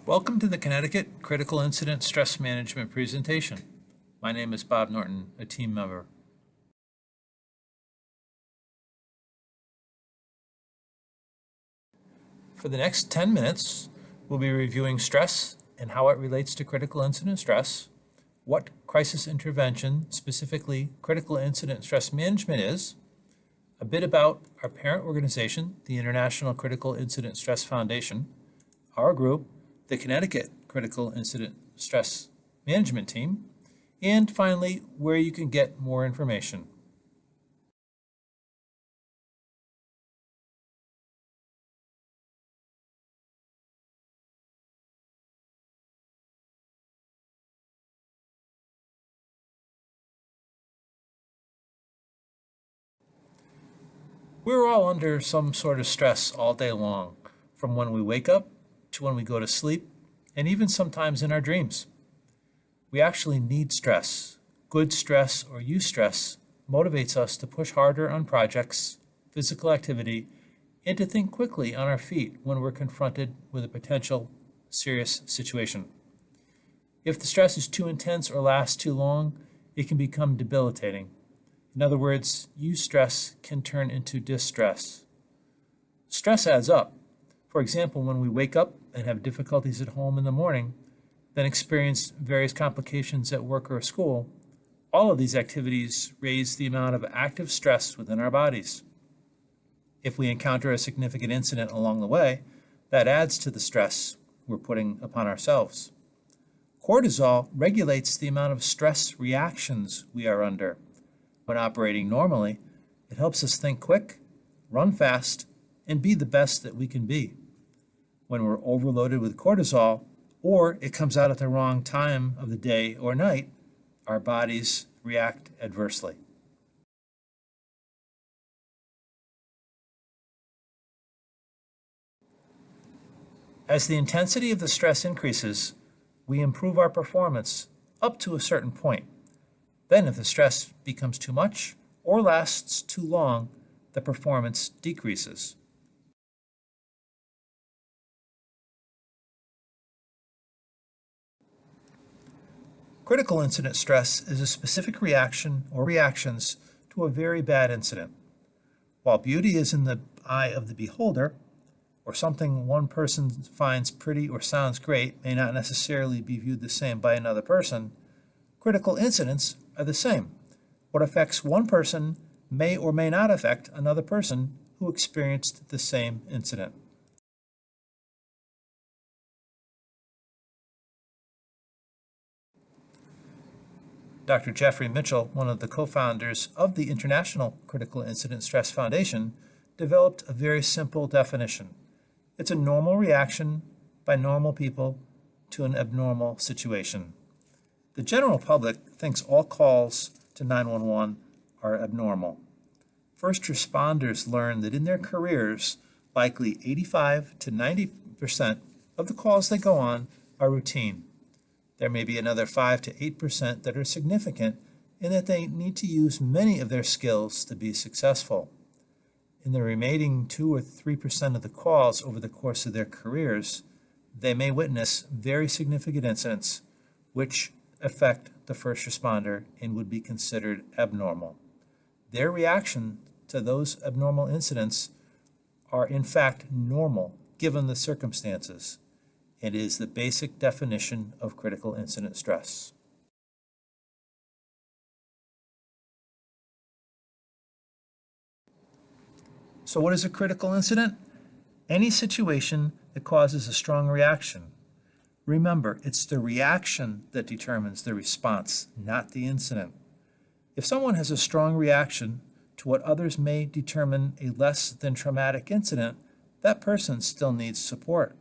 Welcome to the Connecticut Critical Incident Stress Management presentation. My name is Bob Norton, a team member. For the next 10 minutes, we'll be reviewing stress and how it relates to critical incident stress, what crisis intervention, specifically critical incident stress management is, a bit about our parent organization, the International Critical Incident Stress Foundation, our group, the Connecticut Critical Incident Stress Management Team, and finally, where you can get more information. We're all under some sort of stress all day long, from when we wake up to when we go to sleep, and even sometimes in our dreams. We actually need stress. Good stress or eustress motivates us to push harder on projects, physical activity, and to think quickly on our feet when we're confronted with a potential serious situation. If the stress is too intense or lasts too long, it can become debilitating. In other words, eustress can turn into distress. Stress adds up. For example, when we wake up and have difficulties at home in the morning, then experience various complications at work or school, all of these activities raise the amount of active stress within our bodies. If we encounter a significant incident along the way, that adds to the stress we're putting upon ourselves. Cortisol regulates the amount of stress reactions we are under. When operating normally, it helps us think quick, run fast, and be the best that we can be. When we're overloaded with cortisol, or it comes out at the wrong time of the day or night, our bodies react adversely. As the intensity of the stress increases, we improve our performance up to a certain point. Then, if the stress becomes too much or lasts too long, the performance decreases. Critical incident stress is a specific reaction or reactions to a very bad incident. While beauty is in the eye of the beholder, or something one person finds pretty or sounds great may not necessarily be viewed the same by another person, critical incidents are the same. What affects one person may or may not affect another person who experienced the same incident. Dr. Jeffrey Mitchell, one of the co-founders of the International Critical Incident Stress Foundation, developed a very simple definition. It's a normal reaction by normal people to an abnormal situation. The general public thinks all calls to 911 are abnormal. First responders learn that in their careers, likely 85 to 90% of the calls they go on are routine. There may be another 5 to 8% that are significant in that they need to use many of their skills to be successful. In the remaining 2 or 3% of the calls over the course of their careers, they may witness very significant incidents which affect the first responder and would be considered abnormal. Their reaction to those abnormal incidents are in fact normal given the circumstances. It is the basic definition of critical incident stress. So what is a critical incident? Any situation that causes a strong reaction. Remember, it's the reaction that determines the response, not the incident. If someone has a strong reaction to what others may determine a less than traumatic incident, that person still needs support.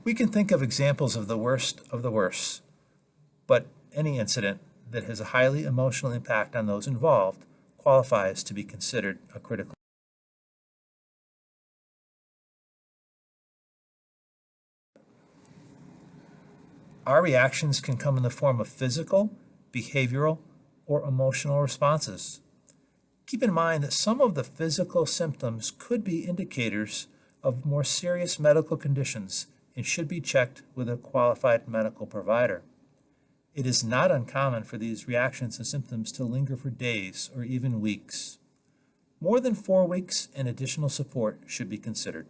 We can think of examples of the worst, but any incident that has a highly emotional impact on those involved qualifies to be considered a critical. Our reactions can come in the form of physical, behavioral, or emotional responses. Keep in mind that some of the physical symptoms could be indicators of more serious medical conditions and should be checked with a qualified medical provider. It is not uncommon for these reactions and symptoms to linger for days or even weeks. More than 4 weeks and additional support should be considered.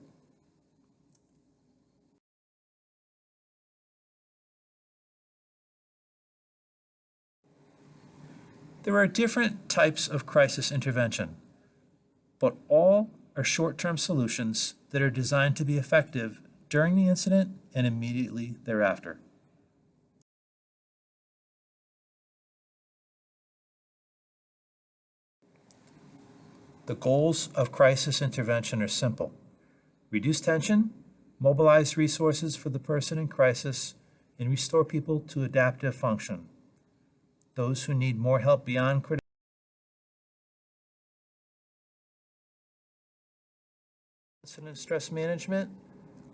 There are different types of crisis intervention, but all are short-term solutions that are designed to be effective during the incident and immediately thereafter. The goals of crisis intervention are simple: reduce tension, mobilize resources for the person in crisis, and restore people to adaptive function. Those who need more help beyond critical incident stress management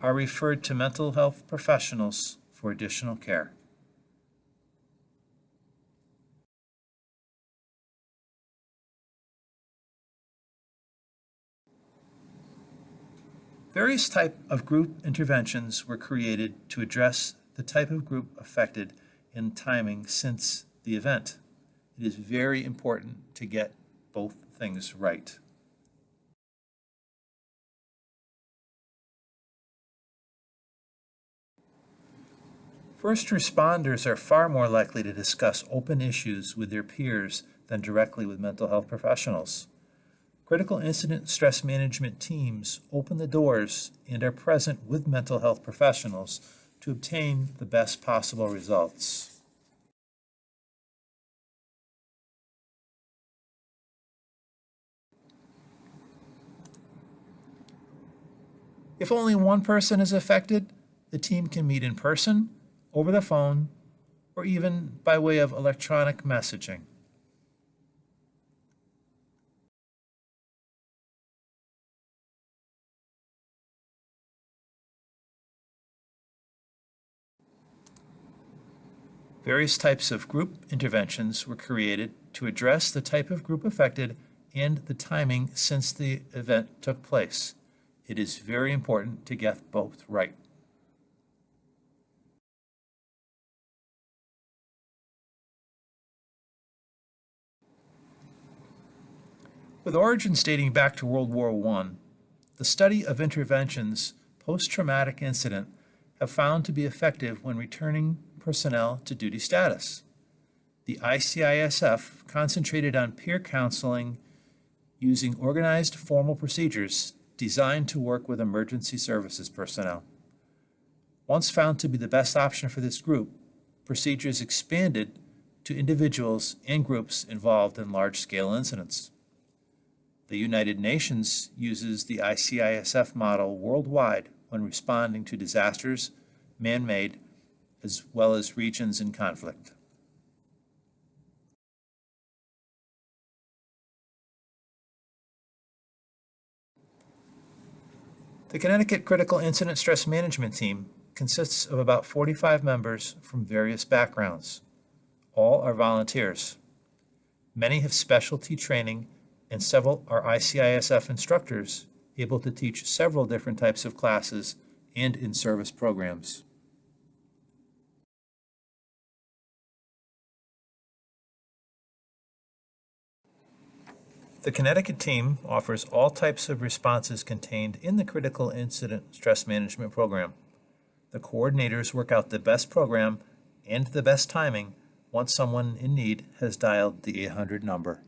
are referred to mental health professionals for additional care. Various types of group interventions were created to address the type of group affected and timing since the event. It is very important to get both things right. First responders are far more likely to discuss open issues with their peers than directly with mental health professionals. Critical incident stress management teams open the doors and are present with mental health professionals to obtain the best possible results. If only one person is affected, the team can meet in person, over the phone, or even by way of electronic messaging. Various types of group interventions were created to address the type of group affected and the timing since the event took place. It is very important to get both right. With origins dating back to World War I, the study of interventions post-traumatic incident have found to be effective when returning personnel to duty status. The ICISF concentrated on peer counseling using organized formal procedures designed to work with emergency services personnel. Once found to be the best option for this group, procedures expanded to individuals and groups involved in large-scale incidents. The United Nations uses the ICISF model worldwide when responding to disasters, man-made, as well as regions in conflict. The Connecticut Critical Incident Stress Management Team consists of about 45 members from various backgrounds. All are volunteers. Many have specialty training, and several are ICISF instructors able to teach several different types of classes and in-service programs. The Connecticut team offers all types of responses contained in the Critical Incident Stress Management Program. The coordinators work out the best program and the best timing once someone in need has dialed the 800 number.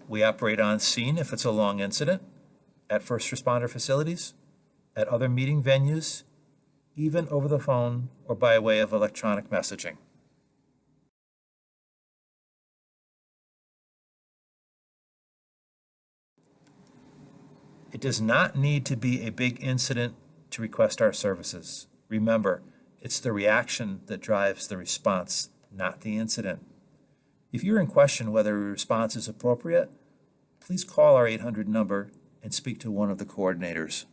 We operate on scene if it's a long incident, at first responder facilities, at other meeting venues, even over the phone or by way of electronic messaging. It does not need to be a big incident to request our services. Remember, it's the reaction that drives the response, not the incident. If you're in question whether a response is appropriate, please call our 800 number and speak to one of the coordinators.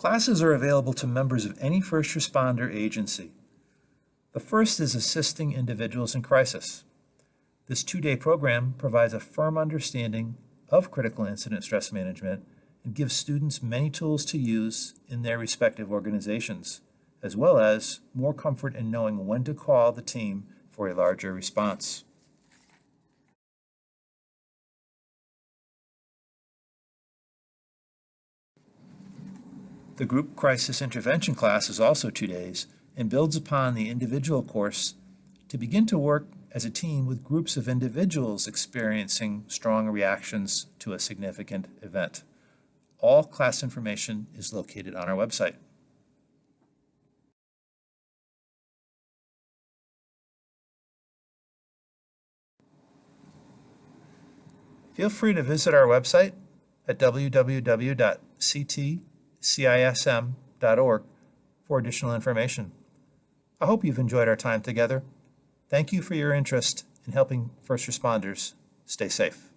Classes are available to members of any first responder agency. The first is Assisting Individuals in Crisis. This 2-day program provides a firm understanding of critical incident stress management and gives students many tools to use in their respective organizations, as well as more comfort in knowing when to call the team for a larger response. The Group Crisis Intervention class is also 2 days and builds upon the individual course to begin to work as a team with groups of individuals experiencing strong reactions to a significant event. All class information is located on our website. Feel free to visit our website at www.ctcism.org for additional information. I hope you've enjoyed our time together. Thank you for your interest in helping first responders stay safe.